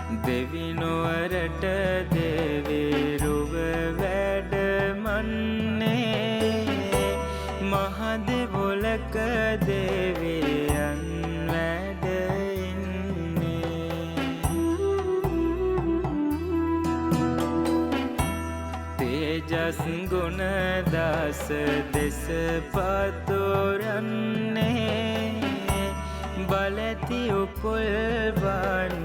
දෙවිනුවරට දෙවිරුව වැඩමන්නේ මහදෙවොලක දෙවියන් වැඩ ඉන්නේ තේජස් ගුණ දස දෙස පතුරන්නේ බලති උපුල් වන